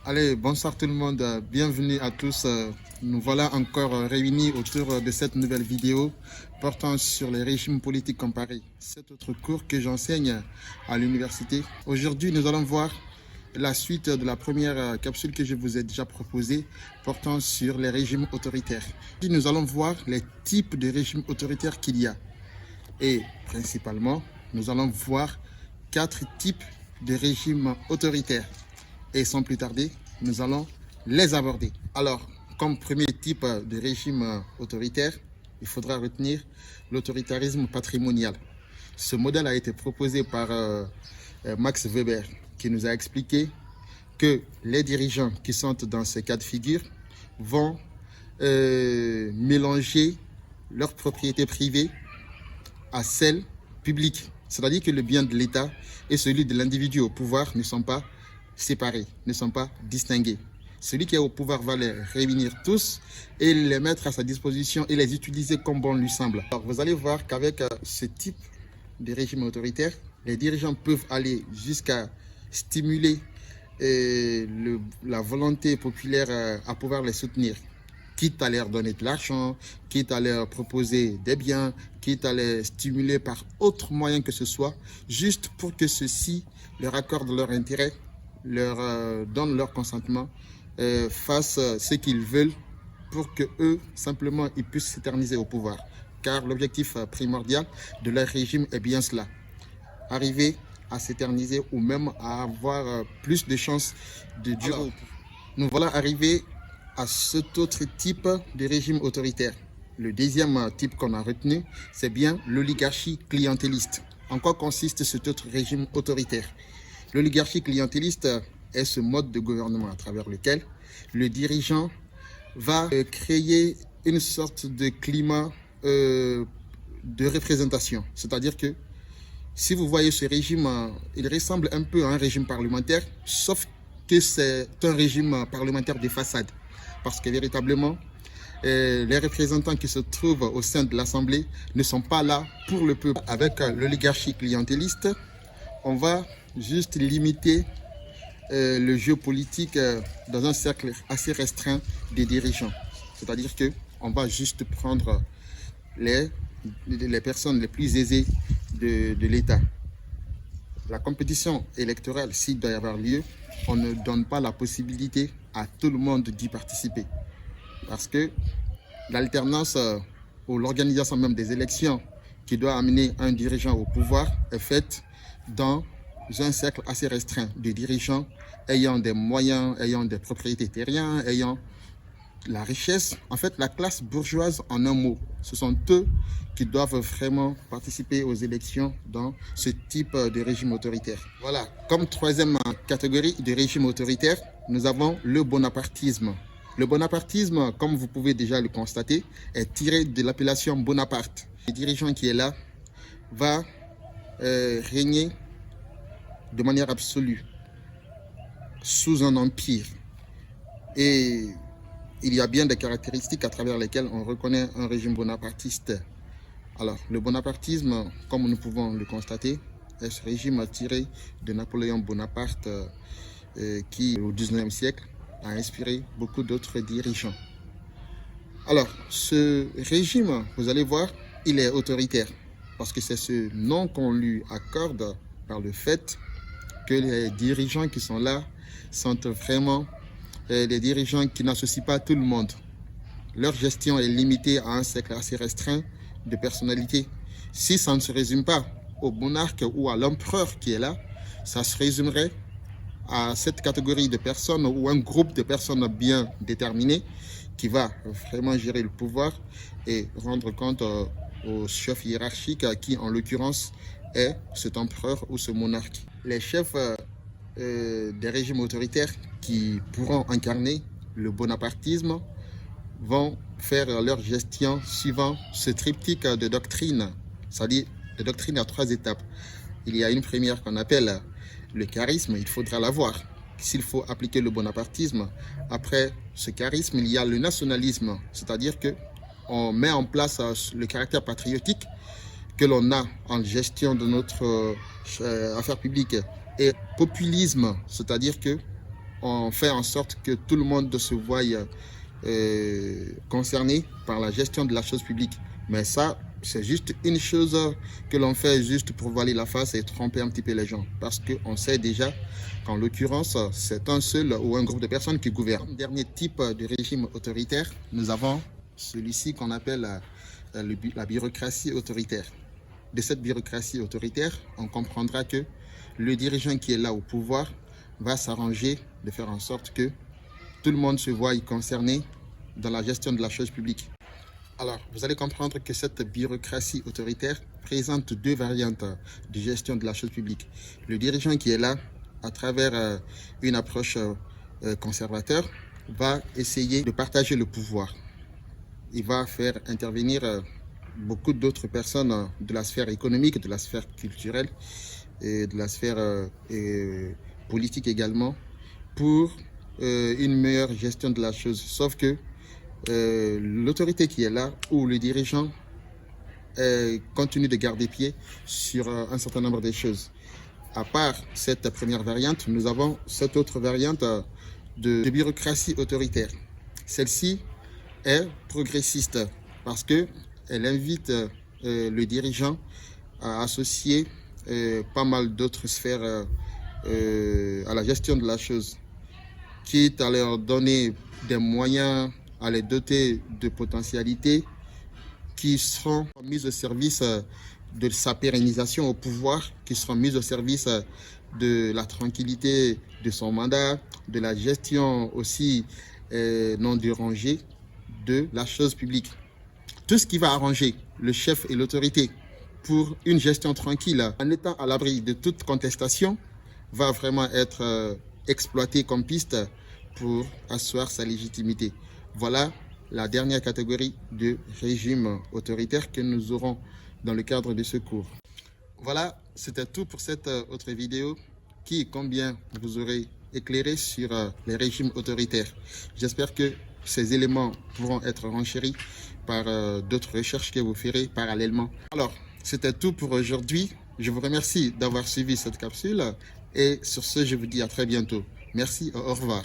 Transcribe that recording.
Allez, bonsoir tout le monde, bienvenue à tous. Nous voilà encore réunis autour de cette nouvelle vidéo portant sur les régimes politiques comparés. C'est autre cours que j'enseigne à l'université. Aujourd'hui, nous allons voir la suite de la première capsule que je vous ai déjà proposée portant sur les régimes autoritaires. Puis nous allons voir les types de régimes autoritaires qu'il y a. Et principalement, nous allons voir 4 types de régimes autoritaires. Et sans plus tarder, nous allons les aborder. Alors, comme premier type de régime autoritaire, il faudra retenir l'autoritarisme patrimonial. Ce modèle a été proposé par Max Weber, qui nous a expliqué que les dirigeants qui sont dans ce cas de figure vont mélanger leur propriété privée à celle publique. C'est-à-dire que le bien de l'État et celui de l'individu au pouvoir ne sont pas séparés, ne sont pas distingués. Celui qui est au pouvoir va les réunir tous et les mettre à sa disposition et les utiliser comme bon lui semble. Alors vous allez voir qu'avec ce type de régime autoritaire, les dirigeants peuvent aller jusqu'à stimuler la volonté populaire à pouvoir les soutenir, quitte à leur donner de l'argent, quitte à leur proposer des biens, quitte à les stimuler par autre moyen que ce soit, juste pour que ceux-ci leur accordent leur intérêt, leur donnent leur consentement, fassent ce qu'ils veulent pour que eux simplement ils puissent s'éterniser au pouvoir. Car l'objectif primordial de leur régime est bien cela, arriver à s'éterniser ou même à avoir plus de chances de durer. Alors, nous voilà arrivés à cet autre type de régime autoritaire. Le deuxième type qu'on a retenu, c'est bien l'oligarchie clientéliste. En quoi consiste cet autre régime autoritaire? L'oligarchie clientéliste est ce mode de gouvernement à travers lequel le dirigeant va créer une sorte de climat de représentation. C'est-à-dire que si vous voyez ce régime, il ressemble un peu à un régime parlementaire, sauf que c'est un régime parlementaire de façade. Parce que véritablement, les représentants qui se trouvent au sein de l'Assemblée ne sont pas là pour le peuple. Avec l'oligarchie clientéliste, on va juste limiter le jeu politique dans un cercle assez restreint des dirigeants. C'est-à-dire qu'on va juste prendre les personnes les plus aisées de l'État. La compétition électorale, s'il doit y avoir lieu, on ne donne pas la possibilité à tout le monde d'y participer. Parce que l'alternance ou l'organisation même des élections qui doit amener un dirigeant au pouvoir est faite dans un cercle assez restreint de dirigeants ayant des moyens, ayant des propriétés terriennes, ayant la richesse. En fait, la classe bourgeoise en un mot, ce sont eux qui doivent vraiment participer aux élections dans ce type de régime autoritaire. Voilà, comme troisième catégorie de régime autoritaire, nous avons le bonapartisme. Le bonapartisme, comme vous pouvez déjà le constater, est tiré de l'appellation Bonaparte. Le dirigeant qui est là va régner de manière absolue sous un empire. Et il y a bien des caractéristiques à travers lesquelles on reconnaît un régime bonapartiste. Alors, le bonapartisme, comme nous pouvons le constater, est ce régime tiré de Napoléon Bonaparte qui, au XIXe siècle, a inspiré beaucoup d'autres dirigeants. Alors, ce régime, vous allez voir, il est autoritaire parce que c'est ce nom qu'on lui accorde par le fait que les dirigeants qui sont là sont vraiment des dirigeants qui n'associent pas tout le monde. Leur gestion est limitée à un cercle assez restreint de personnalités. Si ça ne se résume pas au monarque ou à l'empereur qui est là, ça se résumerait à cette catégorie de personnes ou un groupe de personnes bien déterminées qui va vraiment gérer le pouvoir et rendre compte au chef hiérarchique qui, en l'occurrence, est cet empereur ou ce monarque. Les chefs des régimes autoritaires qui pourront incarner le bonapartisme vont faire leur gestion suivant ce triptyque de doctrines, c'est-à-dire de doctrines à 3 étapes. Il y a une première qu'on appelle le charisme, il faudra l'avoir s'il faut appliquer le bonapartisme. Après ce charisme, il y a le nationalisme, c'est-à-dire qu'on met en place le caractère patriotique que l'on a en gestion de notre affaire publique. Et populisme, c'est-à-dire que on fait en sorte que tout le monde se voie concerné par la gestion de la chose publique. Mais ça, c'est juste une chose que l'on fait juste pour voiler la face et tromper un petit peu les gens. Parce qu'on sait déjà qu'en l'occurrence, c'est un seul ou un groupe de personnes qui gouvernent. Dernier type de régime autoritaire, nous avons celui-ci qu'on appelle la bureaucratie autoritaire. De cette bureaucratie autoritaire, on comprendra que le dirigeant qui est là au pouvoir va s'arranger de faire en sorte que tout le monde se voie concerné dans la gestion de la chose publique. Alors, vous allez comprendre que cette bureaucratie autoritaire présente deux variantes de gestion de la chose publique. Le dirigeant qui est là, à travers une approche conservateur, va essayer de partager le pouvoir. Il va faire intervenir beaucoup d'autres personnes de la sphère économique, de la sphère culturelle et de la sphère politique également pour une meilleure gestion de la chose. Sauf que l'autorité qui est là ou le dirigeant continue de garder pied sur un certain nombre de choses. À part cette première variante, nous avons cette autre variante de bureaucratie autoritaire. Celle-ci est progressiste parce qu'elle invite le dirigeant à associer pas mal d'autres sphères à la gestion de la chose, quitte à leur donner des moyens, à les doter de potentialités qui seront mises au service de sa pérennisation au pouvoir, qui seront mises au service de la tranquillité de son mandat, de la gestion aussi non dérangée de la chose publique. Tout ce qui va arranger le chef et l'autorité pour une gestion tranquille, en étant à l'abri de toute contestation, va vraiment être exploité comme piste pour asseoir sa légitimité. Voilà la dernière catégorie de régime autoritaire que nous aurons dans le cadre de ce cours. Voilà, c'était tout pour cette autre vidéo qui, combien vous aurez éclairé sur les régimes autoritaires. J'espère que ces éléments pourront être renchéris par d'autres recherches que vous ferez parallèlement. Alors, c'était tout pour aujourd'hui. Je vous remercie d'avoir suivi cette capsule et sur ce, je vous dis à très bientôt. Merci et au revoir.